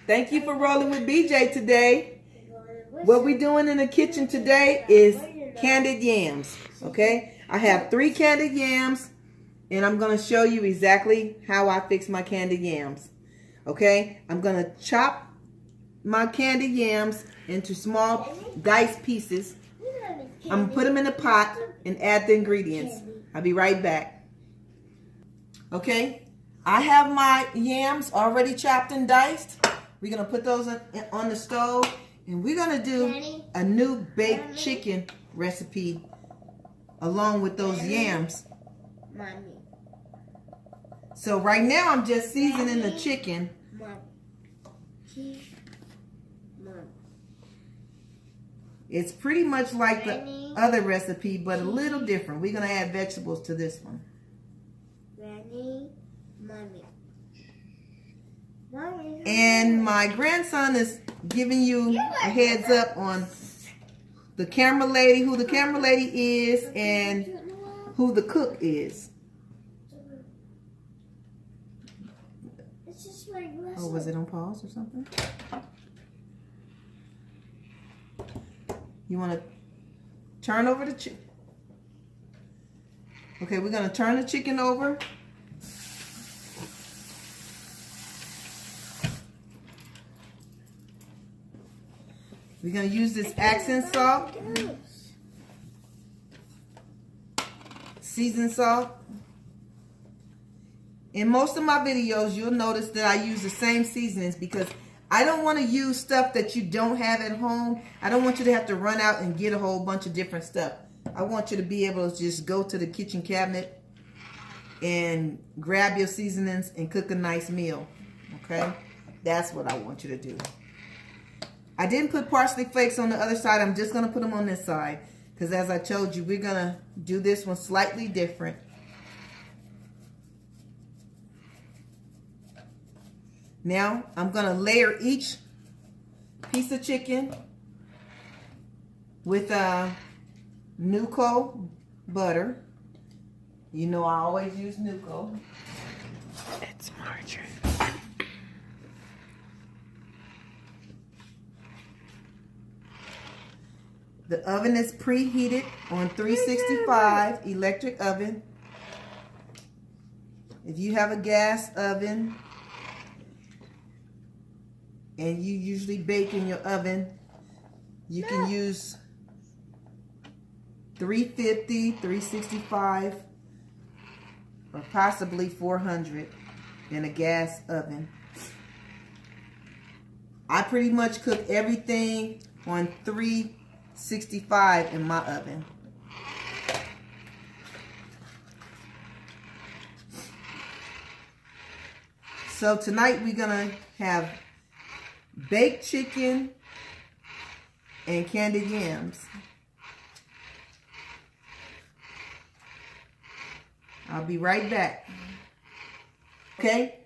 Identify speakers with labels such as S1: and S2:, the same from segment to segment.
S1: Thank you for rolling with BJ today. What we're doing in the kitchen today is candied yams. Okay, I have 3 candied yams, and I'm going to show you exactly how I fix my candied yams. Okay, I'm going to chop my candied yams into small diced pieces. I'm going to put them in a pot and add the ingredients. I'll be right back. Okay, I have my yams already chopped and diced. We're going to put those on the stove, and we're going to do a new baked chicken recipe along with those yams. So right now I'm just seasoning the chicken. It's pretty much like the other recipe, but a little different. We're going to add vegetables to this one. And my grandson is giving you a heads up on the camera lady, who the camera lady is, and who the cook is. Oh, was it on pause or something? You want to turn over the chicken? Okay, we're going to turn the chicken over. We're going to use this accent salt, seasoned salt. In most of my videos, you'll notice that I use the same seasonings because I don't want to use stuff that you don't have at home. I don't want you to have to run out and get a whole bunch of different stuff. I want you to be able to just go to the kitchen cabinet and grab your seasonings and cook a nice meal. Okay? That's what I want you to do. I didn't put parsley flakes on the other side. I'm just going to put them on this side because, as I told you, we're going to do this one slightly different. Now, I'm going to layer each piece of chicken with Nuco butter. You know I always use Nuco.
S2: It's margarine.
S1: The oven is preheated on 365 electric oven. If you have a gas oven and you usually bake in your oven, you can use 350, 365, or possibly 400 in a gas oven. I pretty much cook everything on 365 in my oven. So tonight we're gonna have baked chicken and candied yams. I'll be right back. Okay,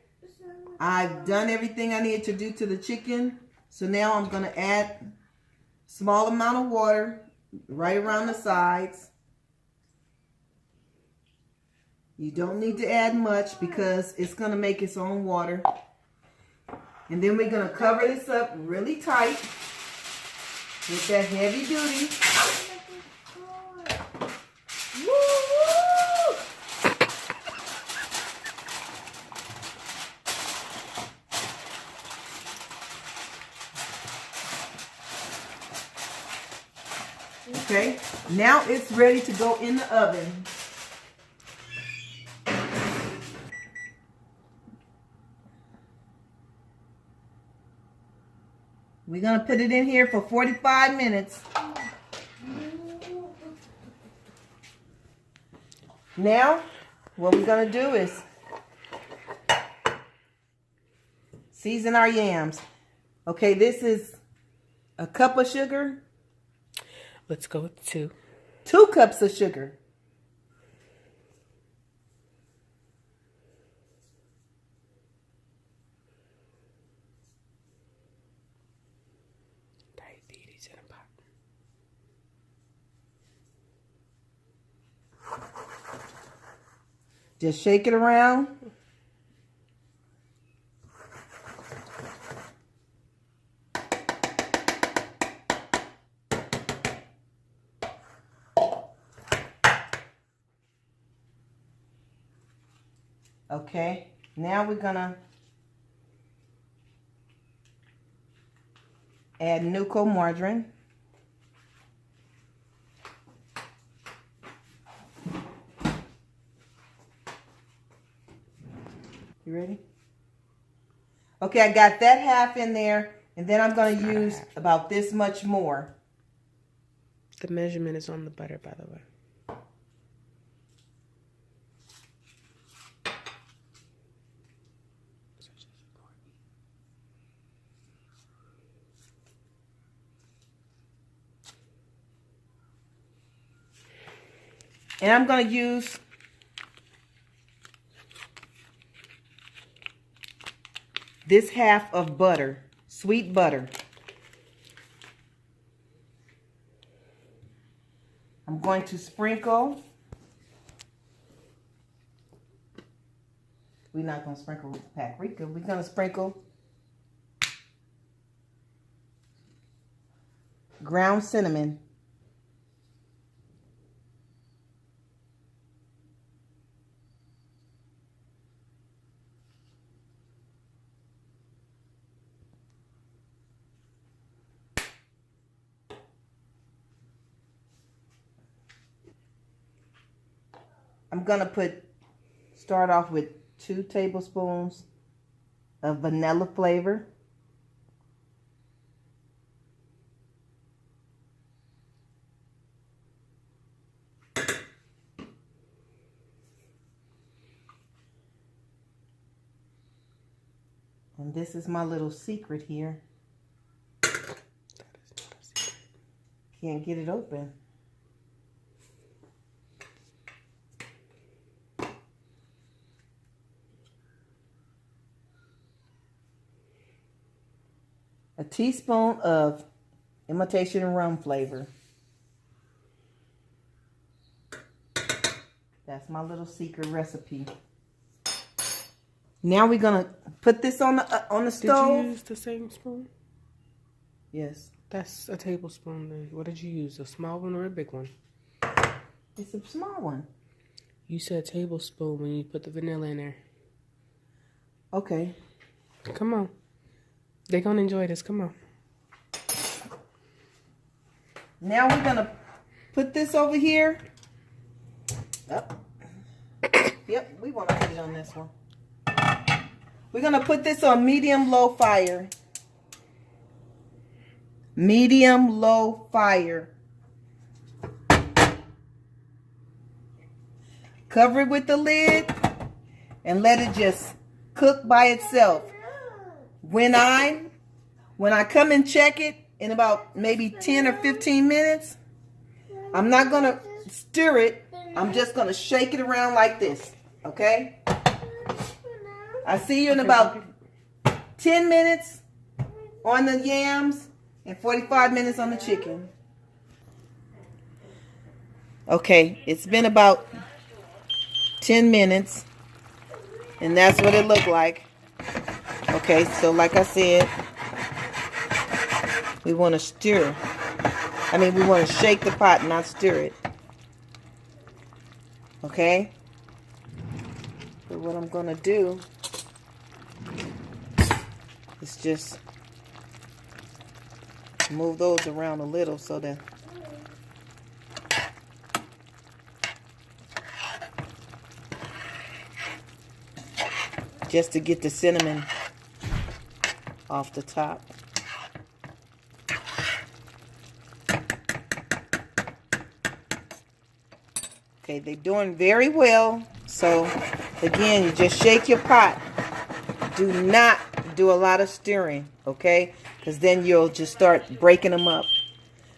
S1: I've done everything I needed to do to the chicken. So now I'm gonna add small amount of water right around the sides. You don't need to add much because it's going to make its own water. And then we're going to cover this up really tight with that heavy duty. Woo-woo! Okay, now it's ready to go in the oven. We're going to put it in here for 45 minutes. Now, what we're going to do is season our yams. Okay, this is a cup of sugar.
S2: Let's go with 2.
S1: 2 cups of sugar.
S2: Diabetes in a pot.
S1: Just shake it around. Okay, now we're gonna add Nuco margarine. You ready? Okay, I got that half in there, and then I'm going to use about this much more.
S2: The measurement is on the butter, by the way.
S1: And I'm going to use this half of butter, sweet butter. I'm going to sprinkle. We're not going to sprinkle with paprika. We're going to sprinkle ground cinnamon. I'm going to start off with 2 tablespoons of vanilla flavor. And this is my little secret here. Can't get it open. A teaspoon of imitation rum flavor. That's my little secret recipe. Now we're gonna put this on the stove.
S2: Did you use the same spoon?
S1: Yes.
S2: That's a tablespoon. Then what did you use? A small one or a big one?
S1: It's a small one.
S2: You said tablespoon when you put the vanilla in there.
S1: Okay.
S2: Come on. They're gonna enjoy this. Come on.
S1: Now we're gonna put this over here. Yep. Yep, we want to put it on this one. We're gonna put this on medium-low fire. Medium-low fire. Cover it with the lid and let it just cook by itself. When I come and check it in about maybe 10 or 15 minutes, I'm not going to stir it. I'm just going to shake it around like this, okay? I see you in about 10 minutes on the yams and 45 minutes on the chicken. Okay, it's been about 10 minutes, and that's what it looked like. Okay, so like I said, we want to stir. We want to shake the pot, not stir it. Okay? So what I'm going to do is just move those around a little so that just to get the cinnamon off the top. Okay, they're doing very well. So again, you just shake your pot. Do not do a lot of stirring, okay? Because then you'll just start breaking them up.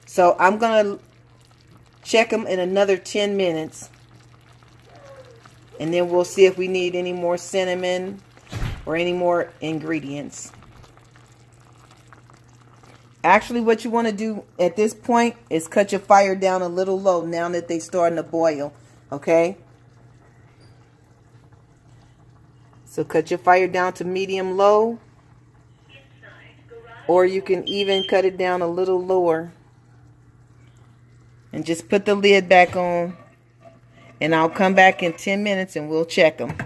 S1: So I'm going to check them in another 10 minutes. And then we'll see if we need any more cinnamon or any more ingredients. Actually, what you want to do at this point is cut your fire down a little low now that they're starting to boil, okay? So cut your fire down to medium low, or you can even cut it down a little lower. And just put the lid back on, and I'll come back in 10 minutes and we'll check them.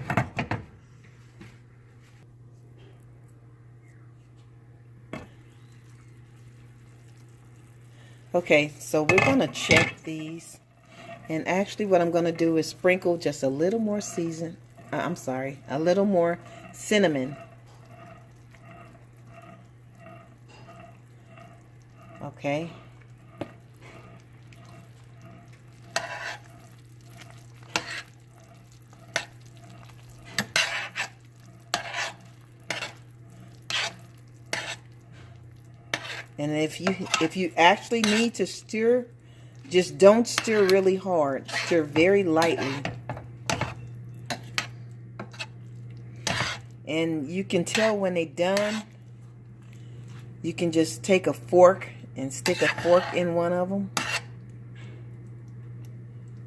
S1: Okay, so we're going to check these. And actually what I'm going to do is sprinkle just a little more a little more cinnamon. Okay. And if you actually need to stir, just don't stir really hard. Stir very lightly. And you can tell when they're done. You can just take a fork and stick a fork in one of them.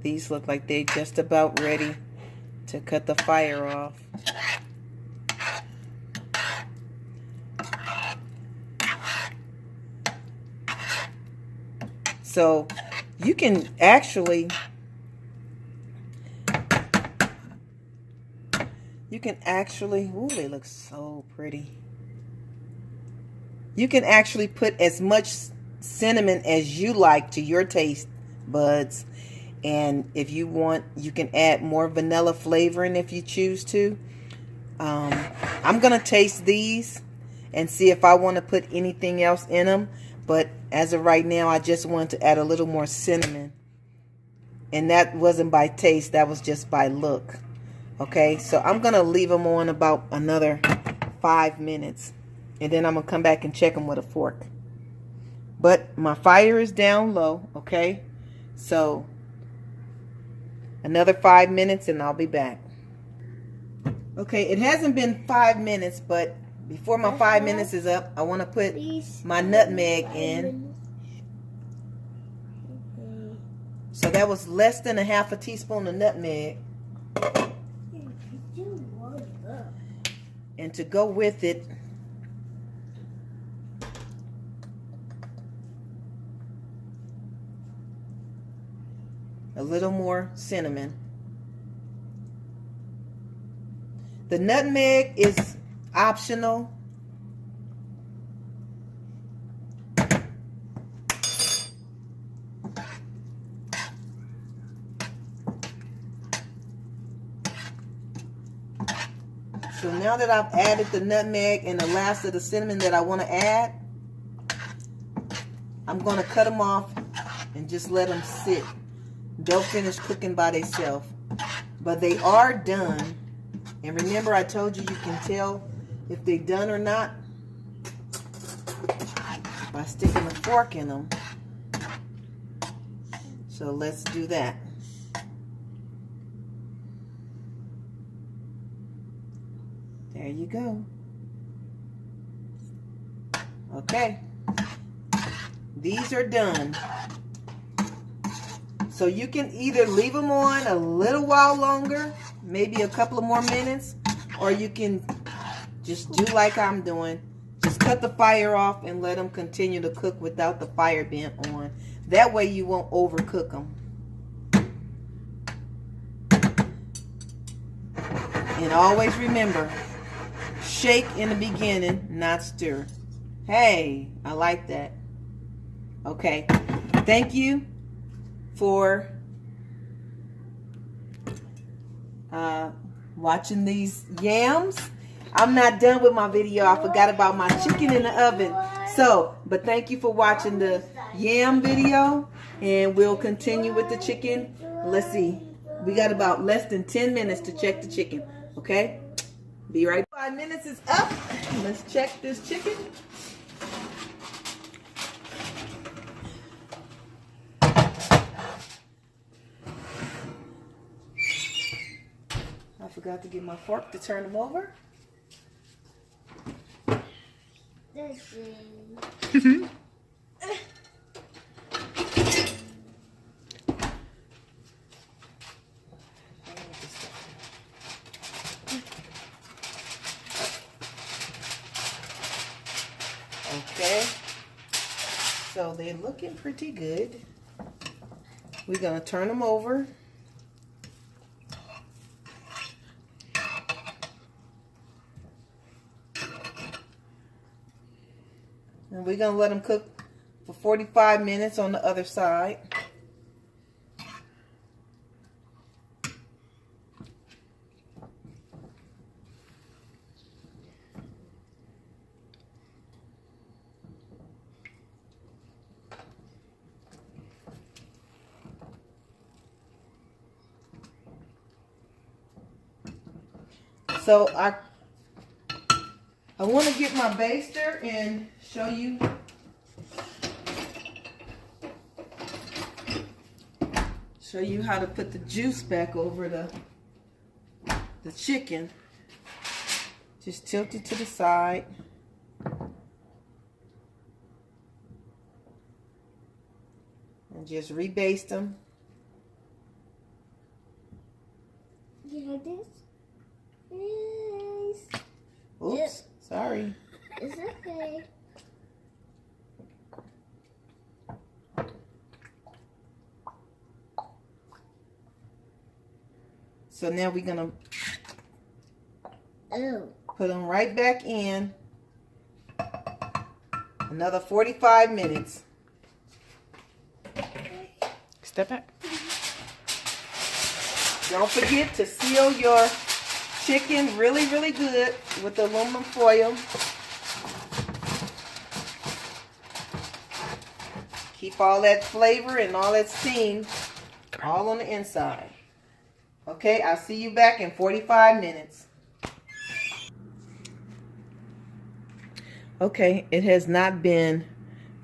S1: These look like they're just about ready to cut the fire off. So you can actually ooh, they look so pretty. You can actually put as much cinnamon as you like to your taste buds. And if you want, you can add more vanilla flavoring if you choose to. I'm going to taste these and see if I want to put anything else in them. But as of right now, I just wanted to add a little more cinnamon. And that wasn't by taste, that was just by look. Okay, so I'm going to leave them on about another 5 minutes. And then I'm going to come back and check them with a fork. But my fire is down low, okay? So another 5 minutes and I'll be back. Okay, it hasn't been 5 minutes, but before my 5 minutes is up, I want to put my nutmeg in. So that was less than a half a teaspoon of nutmeg. And to go with it, a little more cinnamon. The nutmeg is optional. So now that I've added the nutmeg and the last of the cinnamon that I want to add, I'm going to cut them off and just let them sit. They'll finish cooking by themselves. But they are done. And remember, I told you can tell if they're done or not by sticking a fork in them. So let's do that. There you go. Okay. These are done. So you can either leave them on a little while longer, maybe a couple of more minutes, or you can just do like I'm doing. Just cut the fire off and let them continue to cook without the fire being on. That way you won't overcook them. And always remember, shake in the beginning, not stir. Hey, I like that. Okay, thank you for watching these yams. I'm not done with my video. I forgot about my chicken in the oven. But thank you for watching the yam video, and we'll continue with the chicken. Let's see. We got about less than 10 minutes to check the chicken. Okay? Be right back. 5 minutes is up. Let's check this chicken. I forgot to get my fork to turn them over. Okay, so they're looking pretty good. We're gonna turn them over. And we're gonna let them cook for 45 minutes on the other side. So I want to get my baster and show you how to put the juice back over the chicken. Just tilt it to the side. And just rebaste them.
S3: You like this? Yes.
S1: Oops,
S3: Yep.
S1: sorry.
S3: It's okay.
S1: So now we're gonna
S3: Oh.
S1: put them right back in. Another 45 minutes.
S2: Step back.
S1: Don't forget to seal your chicken really, really good with the aluminum foil. Keep all that flavor and all that steam all on the inside. Okay, I'll see you back in 45 minutes. Okay, it has not been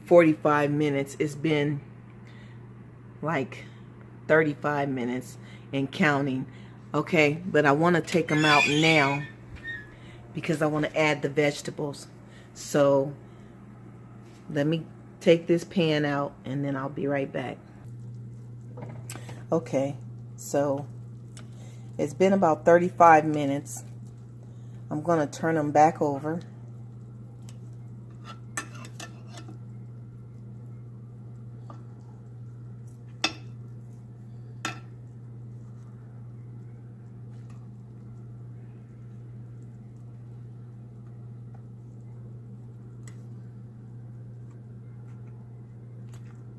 S1: 45 minutes. It's been like 35 minutes and counting. Okay, but I want to take them out now because I want to add the vegetables. So let me take this pan out and then I'll be right back. Okay, so it's been about 35 minutes. I'm going to turn them back over.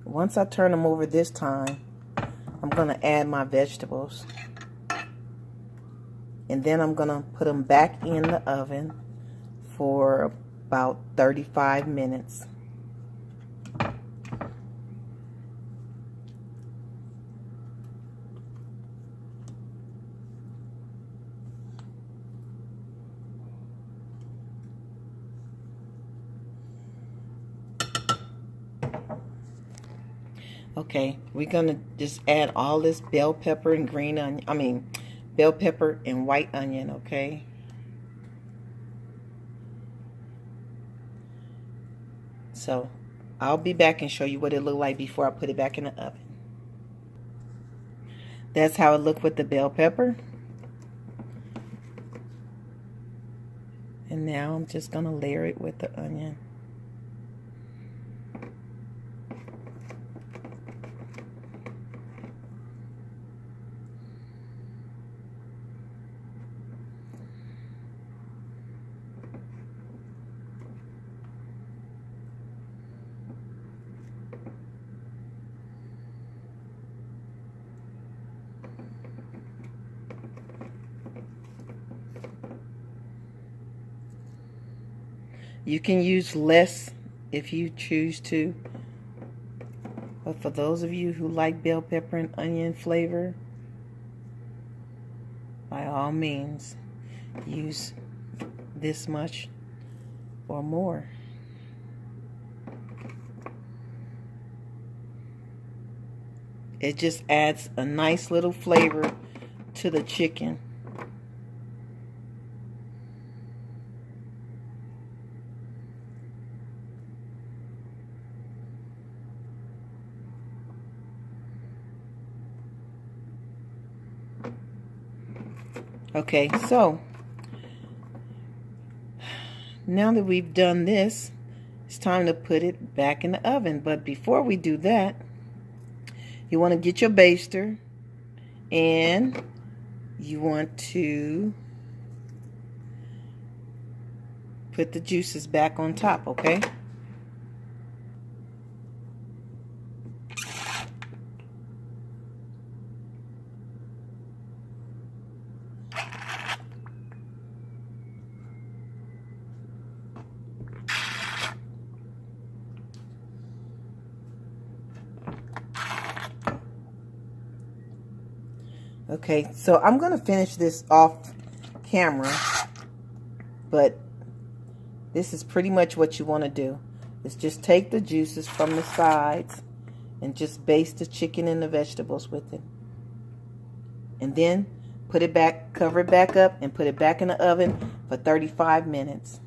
S1: Once I turn them over this time, I'm going to add my vegetables. And then I'm going to put them back in the oven for about 35 minutes. Okay, we're going to just add all this bell pepper and green onion, bell pepper and white onion, okay? So, I'll be back and show you what it looked like before I put it back in the oven. That's how it looked with the bell pepper. And now I'm just going to layer it with the onion. You can use less if you choose to. But for those of you who like bell pepper and onion flavor, by all means, use this much or more. It just adds a nice little flavor to the chicken. Okay, so now that we've done this, it's time to put it back in the oven. But before we do that, you want to get your baster and you want to put the juices back on top, okay? Okay, so I'm going to finish this off camera, but this is pretty much what you want to do. Is just take the juices from the sides and just baste the chicken and the vegetables with it. And then put it back, cover it back up, and put it back in the oven for 35 minutes.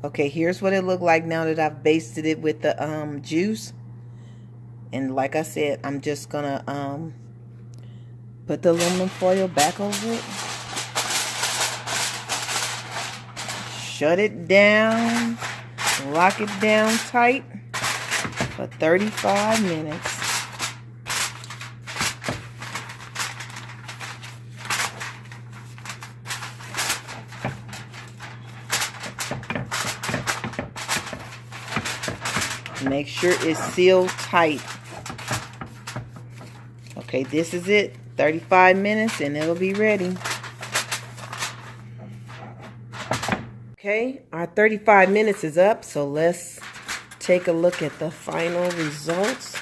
S1: Okay, here's what it looked like now that I've basted it with the juice. And like I said, I'm just gonna put the aluminum foil back over it. Shut it down. Lock it down tight for 35 minutes. Make sure it's sealed tight. Okay, this is it. 35 minutes and it'll be ready. Okay, our 35 minutes is up, so let's take a look at the final results.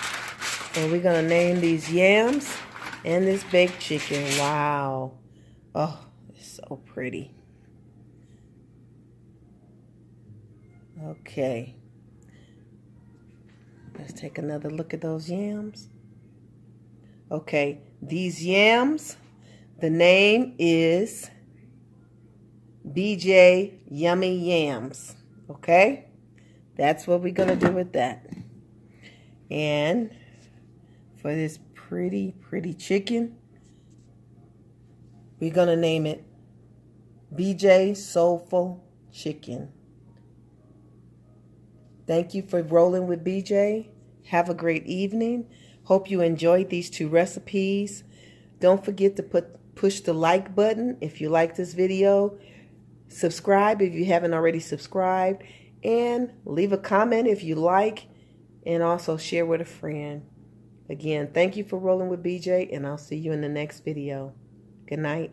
S1: And we're going to name these yams and this baked chicken. Wow. Oh, it's so pretty. Okay. Let's take another look at those yams. Okay, these yams, the name is BJ Yummy Yams. Okay, that's what we're going to do with that. And for this pretty chicken, we're going to name it BJ Soulful Chicken. Thank you for rolling with BJ. Have a great evening. Hope you enjoyed these 2 recipes. Don't forget to push the like button if you like this video. Subscribe if you haven't already subscribed. And leave a comment if you like. And also share with a friend. Again, thank you for rolling with BJ. And I'll see you in the next video. Good night.